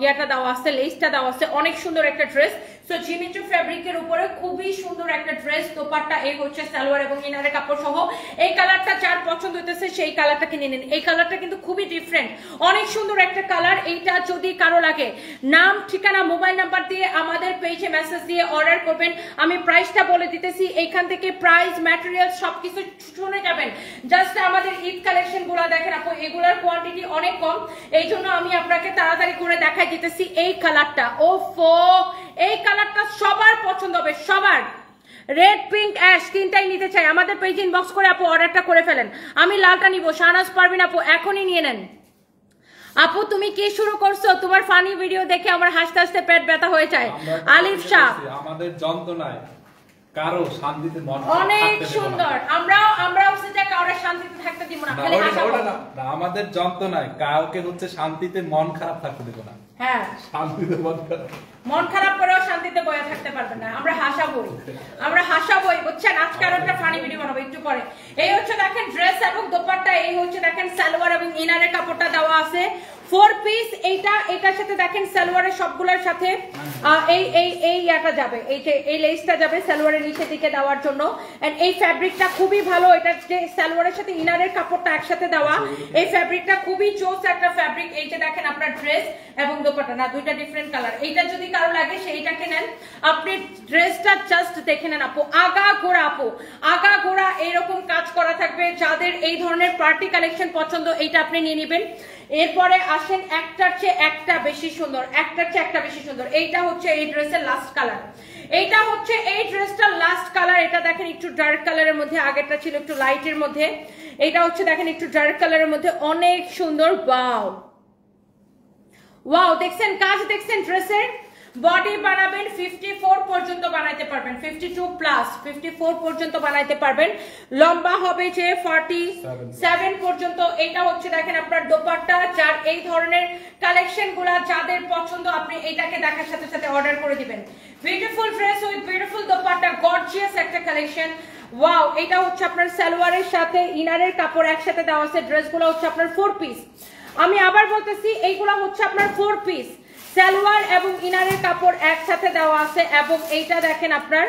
ইয়াটা দেওয়া আছে, লেসটা দেওয়া আছে, অনেক সুন্দর একটা ড্রেস। সো জিমিট্রি ফ্যাব্রিকের উপরে খুবই সুন্দর একটা ড্রেস, দোপাট্টা, এই হচ্ছে সালোয়ার এবং ইনারের কাপড় সহ। এই কালারটা যার পছন্দ হইতেছে সেই কালারটাকে নিয়ে নেন। এই কালারটা কিন্তু খুবই ডিফারেন্ট, অনেক সুন্দর একটা কালার। এইটা যদি কারো লাগে নাম ঠিকানা মোবাইল নাম্বার দিয়ে আমাদের পেজে মেসেজ দিয়ে অর্ডার করবেন। আমি প্রাইসটা বলে দিতেছি, এইখান থেকে প্রাইস ম্যাটেরিয়াল সবকিছু শুনে যাবেন। জাস্ট আমাদের ঈদ কালেকশন গুলা দেখেন আপু, এগুলার কোয়ান্টিটি অনেক কম, এই জন্য আমি আপনাকে তাড়াতাড়ি করে দেখাই দিতেছি। এই কালারটা ওফো, এই কালারটা সবার পছন্দ হবে, সবার। রেড পিঙ্ক অ্যাশ তিনটাই নিতে চাই, আমাদের পেজ ইনবক্স করে আপু অর্ডারটা করে ফেলেন। আমি লালটা নিব, শাহনাজ পারভিন আপু এখনই নিয়ে নেন। আপু তুমি কি শুরু করছো? তোমার ফানি ভিডিও দেখে আমার হাসতে হাসতে পেট ব্যথা হয়ে যায়। আলিফ শাহ, আমাদের যন্ত্রণায় কারো শান্তিতে মন অনেক সুন্দর। আমরা হচ্ছে যে কারো শান্তিতে থাকতে দিব না, খালি হাসাবো না। আমাদের যন্ত্রণায় কাউকে হচ্ছে শান্তিতে মন খারাপ থাকতে দেব না। হ্যাঁ, শান্তিতে মন খারাপ করেও শান্তিতে বয়ে থাকতে পারবেন না। আমরা হাসাবই, বুঝছেন? আজকে আরো একটা ফানি ভিডিও বানাবো একটু পরে। এই হচ্ছে দেখেন ড্রেস এবং দোপাট্টা, এই হচ্ছে দেখেন সালোয়ার এবং ইনারের কাপড়টা দেওয়া আছে 4 পিস। এটার সাথে দেখেন সালোয়ারের সবগুলোর সাথে ইয়াটা যাবে, এই লেসটা যাবে সালোয়ারের নিচের দিকে দেওয়ার জন্য। এন্ড এই ফ্যাব্রিকটা খুবই ভালো, এটা যে সালোয়ারের সাথে ইনারের কাপড়টা একসাথে দেওয়া, এই ফ্যাব্রিকটা খুবই চোস একটা ফ্যাব্রিক। এই যে দেখেন আপনার ড্রেস এবং দোপাট্টা না, দুইটা ডিফারেন্ট কালার। এইটা যদি কারো লাগে সেইটাকে নেন। আপনি ড্রেসটা জাস্ট দেখে নেন আপু, আগা গোড়া এইরকম কাজ করা থাকবে। যাদের এই ধরনের পার্টি কালেকশন পছন্দ এইটা আপনি নিয়ে নেবেন। এরপরে আসেন একটার চেয়ে একটা বেশি সুন্দর, এইটা হচ্ছে এই ড্রেসের লাস্ট কালার। এইটা হচ্ছে এই ড্রেসটার লাস্ট কালার। এটা দেখেন একটু ডার্ক কালারের মধ্যে, আগেরটা ছিল একটু লাইটের মধ্যে, এটা হচ্ছে দেখেন একটু ডার্ক কালারের মধ্যে, অনেক সুন্দর। ওয়াও ওয়াও, দেখছেন কাজ, দেখছেন ড্রেসের বডি বানাবেন 54 পর্যন্ত বানাইতে পারবেন, 52 প্লাস 54 পর্যন্ত বানাইতে পারবেন। লম্বা হবে যে 47 পর্যন্ত। এটা হচ্ছে দেখেন আপনার দোপাট্টা, যার এই ধরনের কালেকশন গুলা যাদের পছন্দ আপনি এটাকে দেখার সাথে সাথে অর্ডার করে দিবেন। Beautiful dress with beautiful dupatta, gorgeous একটা কালেকশন। ওয়াও, এটা হচ্ছে আপনার সালোয়ারের সাথে ইনারের কাপড় একসাথে দেওয়া আছে। ড্রেসগুলো হচ্ছে আপনার 4 পিস। আমি আবার বলতেছি এইগুলা হচ্ছে আপনার 4 পিস, সালোয়ার এবং ইনারের কাপড় একসাথে দেওয়া আছে। এবং এইটা দেখেন আপনার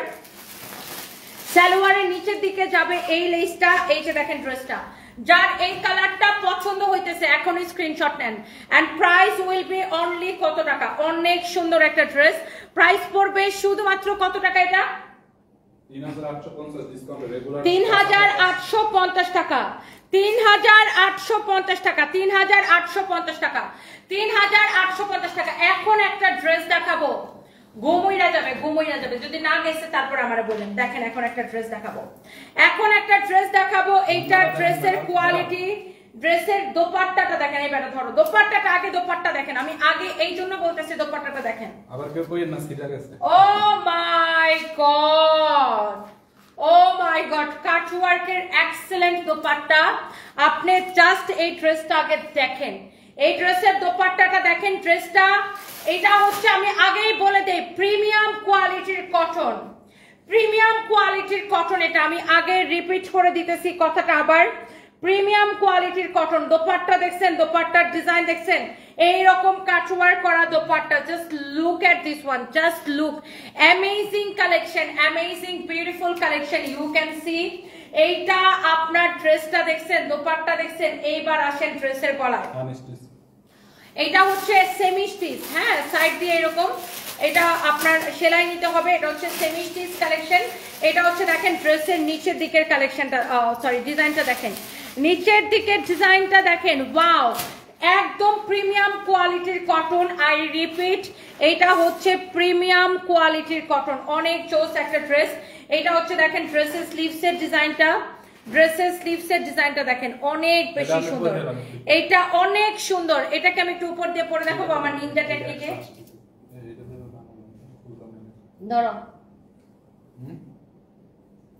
সালোয়ারের নিচের দিকে যাবে এই লেসটা। এই যে দেখেন ড্রেসটা, যার এই কালারটা পছন্দ হইতেছে এখন স্ক্রিনশট নেন। And price will be only কত টাকা? অনেক সুন্দর একটা ড্রেস। প্রাইস পড়বে শুধুমাত্র কত টাকা? এটা 3850 ডিসকাউন্ট রেগুলার 3850 টাকা, 3850 টাকা, 3850 টাকা, 3850 টাকা। এখন একটা ড্রেস দেখাবো, ঘুমইরা যাবে, ঘুমইরা যাবে। যদি না গেছে তারপর আমারে বলেন। দেখেন এখন একটা ড্রেস দেখাবো, এখন একটা ড্রেস দেখাবো। এইটা ড্রেসের কোয়ালিটি, ড্রেসের দোপাট্টাটা দেখেন। এইবার ধরো দোপাট্টাটা আগে, দোপাট্টা দেখেন। আমি আগে এই জন্য বলতেছি দোপাট্টাটা দেখেন। আবার কেউ কইেন না সিটা গেছে। ও মাই গড, ও মাই গড, কাটওয়ার্কের এক্সেলেন্ট দোপাট্টা। আপনি জাস্ট এই ড্রেসটা আগে দেখেন, এই ড্রেসের দোপাট্টাটা দেখেন। ড্রেসটা এটা হচ্ছে, আমি আগেই বলে দেই, প্রিমিয়াম কোয়ালিটির কটন, প্রিমিয়াম কোয়ালিটির কটন। এটা আমি আগে রিপিট করে দিতেছি কথাটা আবার, প্রিমিয়াম কোয়ালিটির কটন। দোপাট্টা দেখছেন, দোপাট্টার ডিজাইন দেখছেন, এইরকম কাটওয়ার্ক করা dupatta. Just look at this one, just look, amazing collection, amazing beautiful collection. You can see এইটা আপনার ড্রেসটা দেখছেন, দোপাট্টা দেখছেন। এইবার আসেন ড্রেসের গলায়। এটা হচ্ছে সেমি স্টিচ, হ্যাঁ, সাইড দিয়ে এরকম এটা আপনার সেলাই নিতে হবে। এটা হচ্ছে সেমি স্টিচ কালেকশন। এটা হচ্ছে দেখেন ড্রেসের নিচের দিকের কালেকশনটা, সরি ডিজাইনটা দেখেন, নিচের দিকের ডিজাইনটা দেখেন। ওয়াও, একদম প্রিমিয়াম কোয়ালিটির কটন। আই রিপিট, এটা হচ্ছে প্রিমিয়াম কোয়ালিটির কটন, অনেক চোস একটা ড্রেস। এটা হচ্ছে দেখেন ড্রেসের স্লিভসের ডিজাইনটা, ড্রেসের স্লিভসের ডিজাইনটা দেখেন, অনেক বেশি সুন্দর। এটা অনেক সুন্দর। এটাকে আমি একটু উপর দিয়ে পরে দেখাবো আমার নিনজা টেকনিকে। ধরো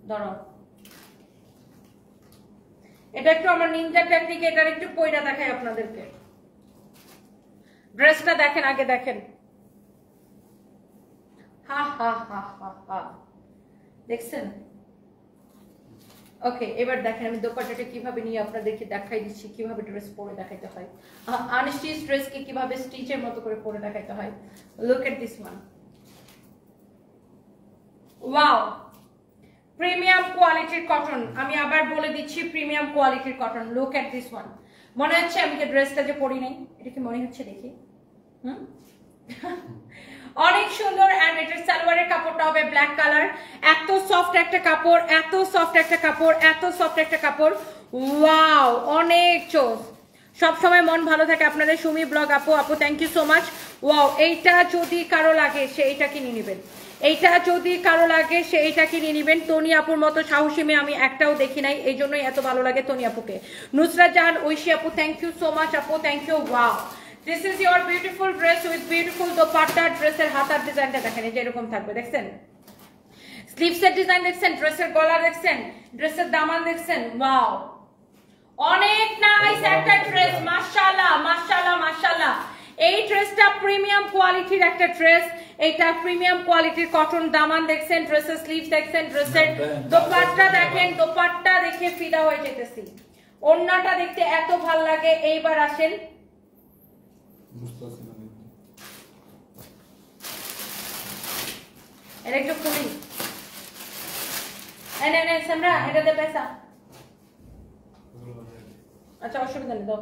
ধরো, এটা একটু আমার নিনজা টেকনিকে, এটার একটু পয়রা দেখাই আপনাদেরকে। ড্রেসটা দেখেন আগে, দেখেন। হা হা হা হা হা, দেখছেন? ওকে, এবার দেখেন আমি দোপাট্টাটা কিভাবে নিয়ে আপনাদেরকে দেখাই দিচ্ছি, কিভাবে ড্রেস পরে দেখাইতে হয়, আনস্টিচ ড্রেসকে কিভাবে স্টিচের মতো করে পরে দেখাইতে হয়। Look at this one, wow, premium কোয়ালিটির কটন। আমি আবার বলে দিচ্ছি, প্রিমিয়াম কোয়ালিটির cotton. Look at this one. মনে হচ্ছে আমি যে ড্রেসটা যে পরি নাই, এটা কি মনে হচ্ছে দেখি? অনেক সুন্দর। এন্ড এটার সালোয়ারের কাপড়টা হবে ব্ল্যাক কালার। এত সফট একটা কাপড়, এত সফট একটা কাপড়, এত সফট একটা কাপড়। ওয়াও, অনেক চোখ। সবসময় মন ভালো থাকে আপনাদের। সুমি ব্লগ আপু, আপু thank you so much. Wow, এইটা যদি কারো লাগে সে এইটা কিনে নেবেন, এইটা যদি কারো লাগে সে এইটা কিনে নেবেন। তনি আপুর মতো সাহসী মেয়ে আমি একটাও দেখি নাই, এই জন্যই এত ভালো লাগে তনি আপুকে। নুসরাত জাহান ঐশী আপু, থ্যাংক ইউ সো মাচ আপু, thank you. Wow, this is your beautiful dress with beautiful dupatta. ড্রেসের হাতার ডিজাইনটা দেখেন, এই যে এরকম থাকবে, দেখছেন? স্লিভসের ডিজাইন দেখছেন, ড্রেসের গলা দেখছেন, ড্রেসের দামান দেখছেন। ওয়াও, অনেক নাইস একটা ড্রেস। মাশাআল্লাহ মাশাআল্লাহ মাশাআল্লাহ। এই ড্রেসটা প্রিমিয়াম কোয়ালিটির একটা ড্রেস। এটা প্রিমিয়াম কোয়ালিটির কটন। দামান দেখছেন, ড্রেসের স্লিভস দেখছেন, ড্রেসের দোপাট্টা দেখেন। দোপাট্টা দেখে ফিদা হয়ে যেতেছি, ওড়নাটা দেখতে এত ভাল লাগে। এইবার আসেন, এটা একটু খুলি। এনে সামরা, এটা দে পয়সা। আচ্ছা, অসুবিধা নেই, দাও।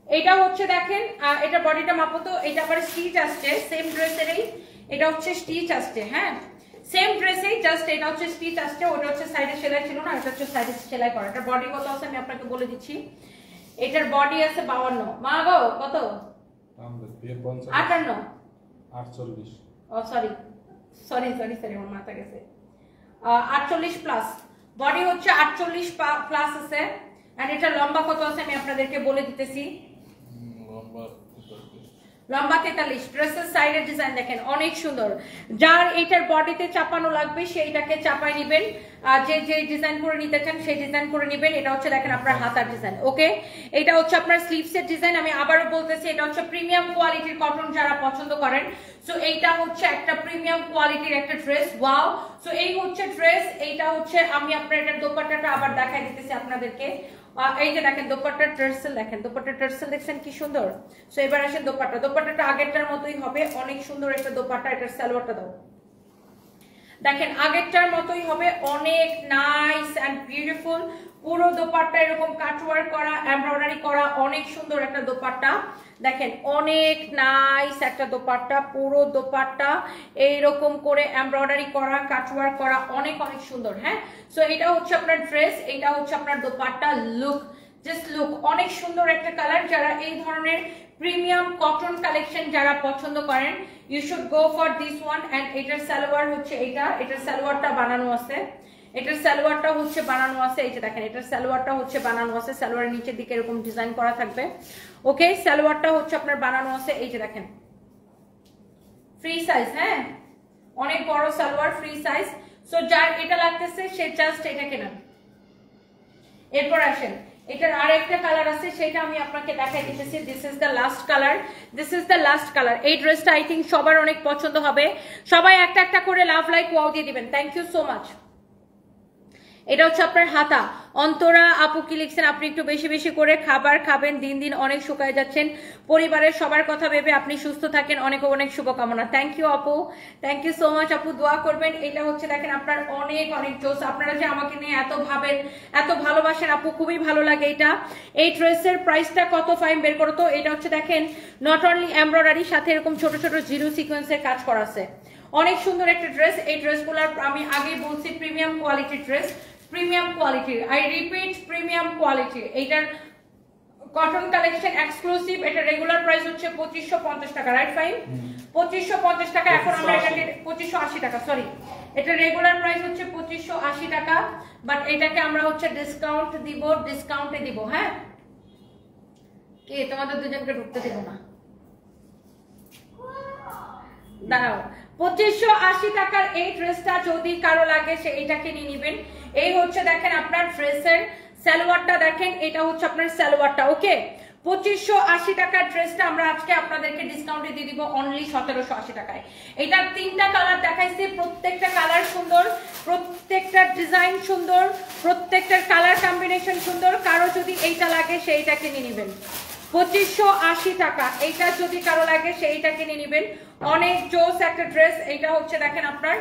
এটা হচ্ছে দেখেন, এটা বডিটা মাপো তো। এটা আবার স্টিচ আসছে সেম ড্রেসেরই, এটা হচ্ছে স্টিচ আসছে, হ্যাঁ সেম ড্রেসেই, জাস্ট এটা হচ্ছে স্টিচ আসছে, ওটা হচ্ছে সাইডে সেলাই ছিল না, এটা হচ্ছে সাইডে সেলাই করা। এটা বডি কত আছে আমি আপনাকে বলে দিচ্ছি। এটার বডি আছে 52। মা গো কত? 58 48। ও সরি সরি সরি সরি, আমার মাথা গেছে। 48 প্লাস বডি হচ্ছে, 48 প্লাস আছে। এন্ড এটা লম্বা কত আছে আমি আপনাদেরকে বলে দিতেছি। লম্বা 43 ড্রেসের সাইডের ডিজাইন দেখেন অনেক সুন্দর যার এটার বডিতে চাপানো লাগবে সেইটাকে চাপাই নেবেন আর যে যে ডিজাইন করে নিতে চান সেই ডিজাইন করে নেবেন এটা হচ্ছে দেখেন আপনার হাতার ডিজাইন ওকে এটা হচ্ছে আপনার স্লিভসের ডিজাইন আমি আবারও বলতেছি এটা হচ্ছে প্রিমিয়াম কোয়ালিটির কটন যারা পছন্দ করেন সো এইটা হচ্ছে একটা প্রিমিয়াম কোয়ালিটির একটা ড্রেস ওয়াও সো এই হচ্ছে ড্রেস এইটা হচ্ছে আমি আপনার এটার দোপাট্টাটা আবার দেখাই দিতেছি আপনাদেরকে এই যে দেখেন দোপাট্টার টার্সেল দেখেন দোপাট্টার টার্সেল দেখছেন কি সুন্দর সো এবার আসেন দোপাট্টাটা আগেরটার মতোই হবে অনেক সুন্দর একটা দোপাট্টা এটার সালোয়ারটা দাও দেখেন আগেরটার মতোই হবে অনেক নাইস এন্ড বিউটিফুল পুরো দোপাট্টা এরকম কাটওয়ার্ক করা এমব্রয়ডারি করা অনেক সুন্দর একটা দোপাট্টা দেখেন অনেক নাইস একটা দোপাট্টা পুরো দোপাট্টা এইরকম করে এমব্রয়ডারি করা কাটওয়ার্ক করা অনেক অনেক সুন্দর হ্যাঁ সো এটা হচ্ছে আপনার ড্রেস এটা হচ্ছে আপনার দোপাট্টা লুক জাস্ট লুক অনেক সুন্দর একটা কালার যারা এই ধরনের প্রিমিয়াম কটন কালেকশন যারা পছন্দ করেন you should go for this one and এটার সালোয়ার হচ্ছে এটার সালোয়ারটা বানানো আছে এটার সালোয়ারটা হচ্ছে বানানো আছে এই যে দেখেন এটার সালোয়ারটা হচ্ছে বানানো আছে সালোয়ারের নিচের দিকে এরকম ডিজাইন করা থাকবে ওকে সালোয়ারটা হচ্ছে আপনার বানানো আছে এই যে দেখেন ফ্রি সাইজ হ্যাঁ অনেক বড় সালোয়ার ফ্রি সাইজ সো যার এটা লাগতেছে সে জাস্ট এটা কেনেন এরপর আসেন এটার আরেকটা কালার আছে সেটা আমি আপনাকে দেখাই দিতেছি this is the last colour এই ড্রেসটা আই থিংক সবার অনেক পছন্দ হবে সবাই একটা একটা করে লাভ লাইক ওয়াও দিয়ে দিবেন থ্যাংক ইউ সো মাচ এটা হচ্ছে আপনার হাতা অন্তরা আপু কি লিখছেন আপনি একটু বেশি বেশি করে খাবার খাবেন দিন দিন অনেক শুকায় যাচ্ছেন পরিবারের সবার কথা ভেবে আপনি সুস্থ থাকেন অনেক অনেক শুভকামনা থ্যাংক ইউ আপু থ্যাংক ইউ সো মাচ আপু দোয়া করবেন এটা হচ্ছে দেখেন আপনার অনেক অনেক জোস আপনারা যে আমাকে নিয়ে এত ভাবেন এত ভালোবাসেন আপু খুবই ভালো লাগে এটা এই ড্রেসের প্রাইসটা কত ফাইন বের করো তো এটা হচ্ছে দেখেন নট অনলি এমব্রয়ডারি সাথে এরকম ছোট ছোট জিরো সিকোয়েন্সের কাজ করা আছে অনেক সুন্দর একটা ড্রেস এই ড্রেসগুলোর আমি আগেই বলছি প্রিমিয়াম কোয়ালিটির ড্রেস প্রিমিয়াম কোয়ালিটির আই রিপিট প্রিমিয়াম কোয়ালিটির এইটার কটন কালেকশন এক্সক্লুসিভ এটা রেগুলার প্রাইস হচ্ছে 2550 টাকা রাইট ফাইন 2550 টাকা এখন আমরা এটাকে 2580 টাকা সরি এটা রেগুলার প্রাইস হচ্ছে 2580 টাকা বাট এটাকে আমরা হচ্ছে ডিসকাউন্টে দিব হ্যাঁ কে তোমাদের দুজনকে ঢুকতে দেব না দাঁড়াও 2580 টাকার এই ড্রেসটা যদি কারো লাগে সে এইটাকে নিয়ে নেবেন এই হচ্ছে দেখেন আপনার ড্রেসের সালোয়ারটা দেখেন এটা হচ্ছে আপনার সালোয়ারটা ওকে 2580 টাকার ড্রেসটা আমরা আজকে আপনাদেরকে ডিসকাউন্টে দিয়ে দিব অনলি 1780 টাকায় এটার তিনটা কালার দেখাইছি প্রত্যেকটা কালার সুন্দর প্রত্যেকটা ডিজাইন সুন্দর প্রত্যেকটার কালার কম্বিনেশন সুন্দর কারো যদি এইটা লাগে সেইটাকে নিয়ে নেবেন 2580 টাকা এইটা যদি কারো লাগে সেইটাকে নিয়ে নেবেন অনেক জোস একটা ড্রেস এটা হচ্ছে দেখেন আপনার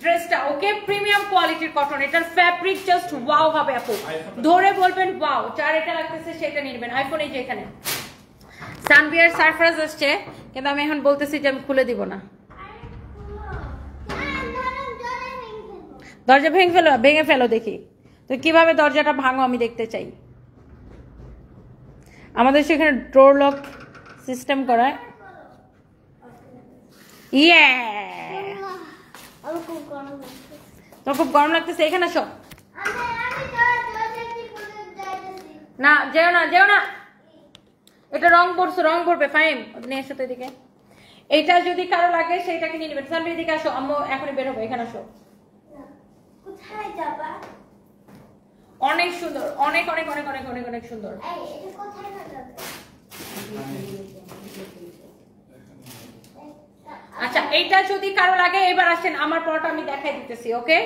ড্রেসটা ওকে প্রিমিয়াম কোয়ালিটির কটন এটার ফ্যাব্রিক জাস্ট ওয়াও হবে আপু ধরে বলবেন ওয়াও যার এটা লাগতেছে সেটা নিয়ে নেবেন আইফোন এই যে এখানে সানবিয়ার সারপ্রাইজ আসছে কিন্তু আমি এখন বলতেছি যে আমি খুলে দিব না দরজা ভেঙে ফেলো দেখি তো কিভাবে দরজাটা ভাঙো আমি দেখতে চাই আমাদের সেখানে ডোর লক সিস্টেম করা ইয়ে তোমার খুব গরম লাগতেছে এখানে আসো না যেও না এটা রং পড়বে ফাইন নিয়ে এসো তো এদিকে এইটা যদি কারো লাগে সেইটাকে নিয়ে নেবেন সামনে এদিকে আসো আম্মু এখনই বেরোবো এখানে আসো কোথায় যাবা অনেক সুন্দর অনেক অনেক অনেক অনেক অনেক অনেক সুন্দর আচ্ছা এইটা যদি কারো লাগে এবার আসেন আমার পরাটা আমি দেখাই দিতেছি ওকে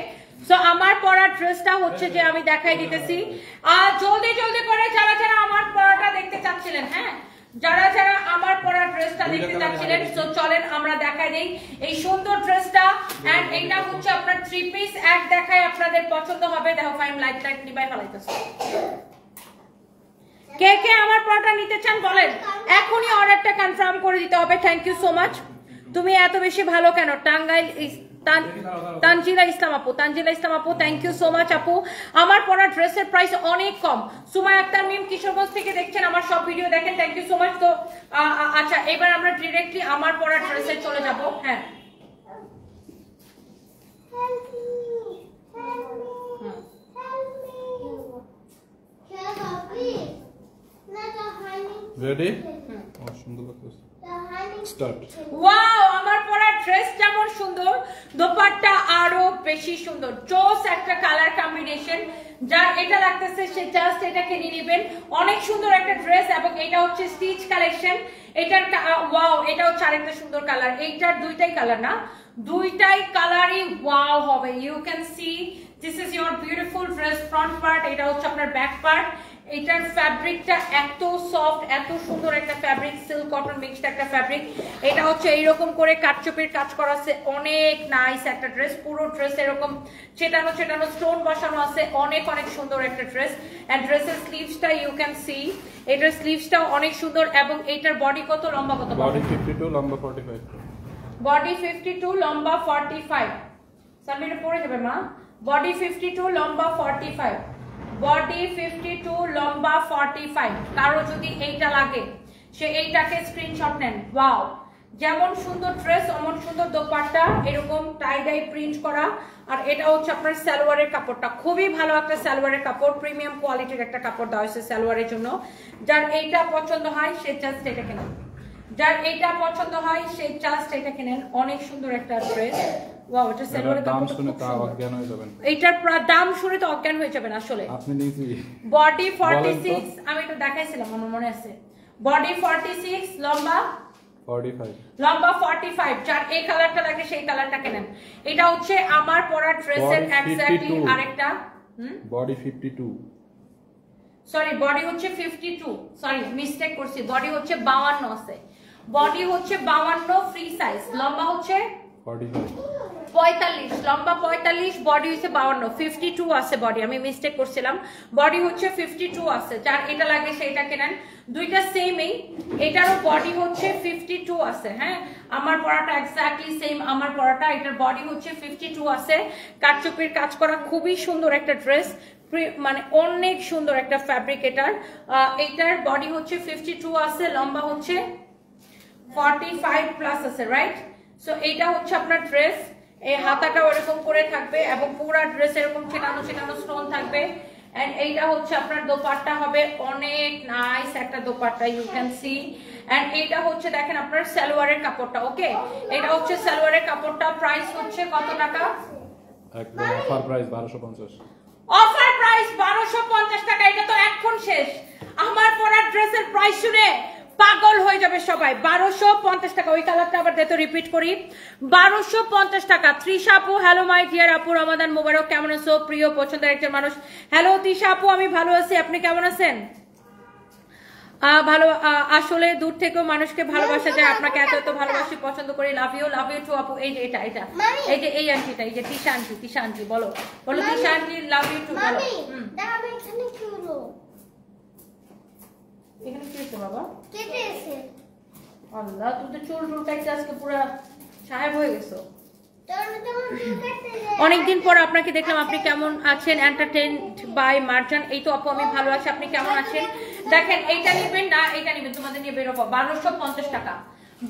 সো আমার পরা ড্রেসটা হচ্ছে যে আমি দেখাই দিতেছি আর জলদি জলদি করে যারা যারা আমার পরাটা দেখতে চাচ্ছিলেন হ্যাঁ যারা যারা আমার পরা ড্রেসটা দেখতে চাচ্ছিলেন তো চলেন আমরা দেখাই দেই এই সুন্দর ড্রেসটা এন্ড এইটা হচ্ছে আপনার 3 পিস এক দেখাই আপনাদের পছন্দ হবে দেখো ফাইন লাইট নিবাই ফেলাইতেছে কে কে আমার পরাটা নিতে চান বলেন এখনই অর্ডারটা কনফার্ম করে দিতে হবে থ্যাংক ইউ সো মাচ তুমি এত বেশি ভালো কেন টাঙ্গাইল তানজিলা ইসলাম আপু থ্যাংক ইউ সো মাচ আপু আমার পরা ড্রেসের প্রাইস অনেক কম সুমাইয়া আক্তার মিম কিশোরগঞ্জ থেকে দেখছেন আমার সব ভিডিও দেখেন থ্যাংক ইউ সো মাচ তো আচ্ছা এবার আমরা ডিরেক্টলি আমার পরা ড্রেসে চলে যাব হ্যাঁ রেডি সুন্দর লাগতেছে। The honey Start. chicken. Wow, আমার পরা ড্রেস যেমন সুন্দর, দোপাট্টা আরো বেশি সুন্দর। জোস একটা কালার কম্বিনেশন, যার এটা লাগতেছে সে জাস্ট এটা কিনে নেবেন। অনেক সুন্দর একটা ড্রেস, এবং এটা হচ্ছে স্টিচ কালেকশন। এটার ওয়াও, এটা হচ্ছে আরেকটা সুন্দর কালার। এইটার দুইটাই কালার না, দুইটাই কালারই ওয়াও হবে। You can see this is your beautiful dress front part, এটা হচ্ছে আপনার ব্যাক পার্ট। এটার ফ্যাব্রিকটা এত সফট, এত সুন্দর একটা ফ্যাব্রিক, সিল্ক কটন মিক্সড একটা ফ্যাব্রিক। এটা হচ্ছে এইরকম করে কাটচুপির কাজ করা আছে, অনেক নাইস একটা ড্রেস। পুরো ড্রেস এরকম ছেটানো ছেটানো স্টোন বসানো আছে, অনেক অনেক সুন্দর একটা ড্রেস। এন্ড ড্রেসের স্লিভসটা ইউ ক্যান সি, এটার স্লিভসটাও অনেক সুন্দর। এবং এটার বডি কত, লম্বা কত? বডি 52, লম্বা 45। বডি 52, লম্বা 45। সামনে পড়ে যাবে মা। বডি 52, লম্বা 45। বডি 52, লম্বা 45। কারো যদি এইটা লাগে সে এইটাকে স্ক্রিনশট নেন। ওয়াও, যেমন সুন্দর ড্রেস অমন সুন্দর দোপাট্টা, এরকম টাই ডাই প্রিন্ট করা। আর এটা হচ্ছে আপনার সালোয়ারের কাপড়টা, খুবই ভালো একটা সালোয়ারের কাপড়, প্রিমিয়াম কোয়ালিটির একটা কাপড় দেওয়া হয়েছে সালোয়ারের জন্য। যার এইটা পছন্দ হয় সে জাস্ট এটা কেনেন, যার এইটা পছন্দ হয় সে জাস্ট এটা কেনেন। অনেক সুন্দর একটা ড্রেস। ওয়াও, এটা সালোয়ারের দাম কাপড়টা শুনে খুব তা সুন্দর। অজ্ঞান হয়ে যাবেন। এইটার দাম শুনে তো অজ্ঞান হয়ে যাবেন আসলে। আপনি নিজে বডি বলেন তো। 46, আমি তো দেখাইছিলাম, আমার মনে আছে। বডি 46, লম্বা 45। লম্বা 45। যার এই কালারটা লাগে সেই কালারটা কেনেন। এটা হচ্ছে আমার পরা ড্রেসের Body এক্স্যাক্টলি 52 আরেকটা। বডি 52। সরি, বডি হচ্ছে 52, সরি মিস্টেক করছি। বডি হচ্ছে 52 আছে, বডি হচ্ছে 52 ফ্রি সাইজ। লম্বা হচ্ছে 45। 45, লম্বা 45, বডি হচ্ছে 52, 52 আছে বডি, আমি মিস্টেক করছিলাম। বডি হচ্ছে 52 আছে, যার এটা লাগে সেটা কেনেন। দুইটা সেমই, এটারও বডি হচ্ছে 52 আছে। হ্যাঁ, আমার পরাটা এক্স্যাক্টলি সেম, আমার পরাটা। এটার বডি হচ্ছে 52 আছে, কাটচুপির কাজ করা, খুবই সুন্দর একটা ড্রেস, মানে অনেক সুন্দর একটা ফ্যাব্রিক এটার। এটার বডি হচ্ছে 52 আছে, লম্বা হচ্ছে 45 প্লাস আছে, রাইট? সো এইটা হচ্ছে আপনার ড্রেস। এই হাতাটাও এরকম করে থাকবে, এবং পুরো ড্রেস এরকম ছেটানো ছেটানো স্টোন থাকবে। এন্ড এইটা হচ্ছে আপনার দোপাট্টা হবে, অনেক নাইস একটা dupatta, you can see. And এইটা হচ্ছে দেখেন আপনার সালোয়ারের কাপড়টা। ওকে, এটা হচ্ছে সালোয়ারের কাপড়টা। প্রাইস হচ্ছে কত টাকা? একদম অফার প্রাইস 1250। অফার প্রাইস 1250 টাকা। এটা তো এখন শেষ। আমার পরা ড্রেসের প্রাইস শুনে পাগল হয়ে যাবে সবাই। 1250 টাকা। ওই কালারটা আবার দেখো, রিপিট করি, 1250 টাকা। তৃষা আপু, হ্যালো মাই ডিয়ার আপু, রমাদান মোবারক, কেমন আছো? প্রিয় পছন্দের একজন মানুষ। হ্যালো তৃষা আপু, আমি ভালো আছি, আপনি কেমন আছেন? ভালো। আসলে দূর থেকেও মানুষকে ভালোবাসা যায়। আপনাকে এত এত ভালোবাসি, পছন্দ করি। লাভ ইউ টু আপু। এই যে এটা এটা এই যে এই আন্টিটা, এই যে তিশা আন্টি, বলো বলো Tisha aunty, love you too বলো। দাম এখানে কি হলো? এখানে কি হচ্ছে বাবা? কেটে এসে আল্লাহ, তুমি তো চুল কাটতে আজকে পুরো সাহেব হয়ে গেছো। অনেকদিন পর আপনাকে দেখলাম, আপনি কেমন আছেন? Entertained by Marjan. এই তো আপু, আমি ভালো আছি, আপনি কেমন আছেন? দেখেন, এইটা নেবেন না এইটা নেবেন, তোমাদের নিয়ে বেরোবো। 1250 টাকা,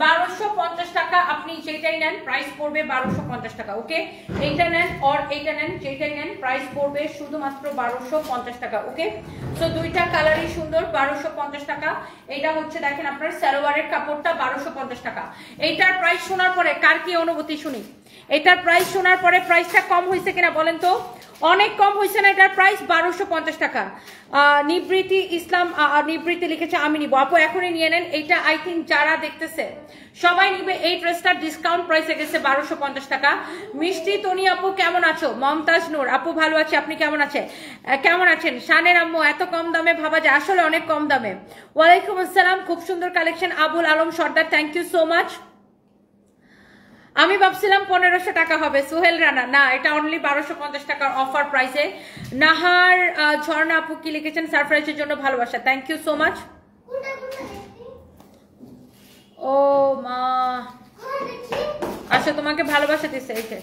1250 টাকা। আপনি যেটাই নেন প্রাইস পড়বে 1250 টাকা। ওকে, এইটা নেন আর এইটা নেন, যেটাই নেন প্রাইস পড়বে শুধুমাত্র 1250 টাকা। ওকে, সো দুইটা কালারই সুন্দর, 1250 টাকা। এটা হচ্ছে দেখেন আপনার সালোয়ারের কাপড়টা, 1250 টাকা। এইটার প্রাইস শোনার পরে কার কি অনুভূতি শুনি? এটার প্রাইস শোনার পরে প্রাইসটা কম হয়েছে কিনা বলেন তো? অনেক কম হয়েছে না? এটার প্রাইস 1250 টাকা। নিবৃত্তি ইসলাম, নিবৃত্তি লিখেছে আমি নিব। আপু এখনই নিয়ে নেন। এইটা আই থিঙ্ক যারা দেখতেছে সবাই নিবে। এই ড্রেসটার ডিসকাউন্ট প্রাইসে গেছে 1250 টাকা। মিষ্টি তনি আপু, কেমন আছো? মমতাজ নূর আপু, ভালো আছে, আপনি কেমন আছেন? কেমন আছেন? শানের আম্মু, এত কম দামে ভাবা যায়, আসলে অনেক কম দামে। ওয়ালাইকুম আসসালাম, খুব সুন্দর collection. Abul Alam Sardar, thank you so much. আমি ভাবছিলাম 1500 টাকা হবে। সোহেল রানা, না, এটা অনলি 1250 টাকার অফার প্রাইসে। নাহার ঝর্ণা আপু কি লিখেছেন? সারপ্রাইজের জন্য ভালোবাসা, থ্যাংক ইউ সো মাচ। ও মা, আচ্ছা তোমাকে ভালোবাসা দিচ্ছে। এই যে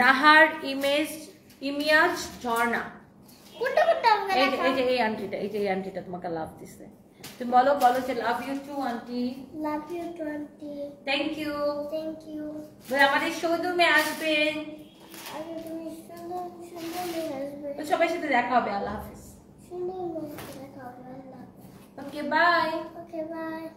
নাহার ইমিয়াজ ঝর্ণা, এই যে এই আন্টিটা তোমাকে লাভ দিচ্ছে। তুমি বলো যে love you too aunty. Love you too aunty. Thank you. Thank you. আমাদের শোরুমে আসবেন, আগে তুমি সুন্দর সুন্দর নিয়ে আসবে। তো সবার সাথে দেখা হবে। আল্লাহ হাফিজ। সুন্দর দেখা হবে। ওকে, বাই। ওকে। Okay, bye.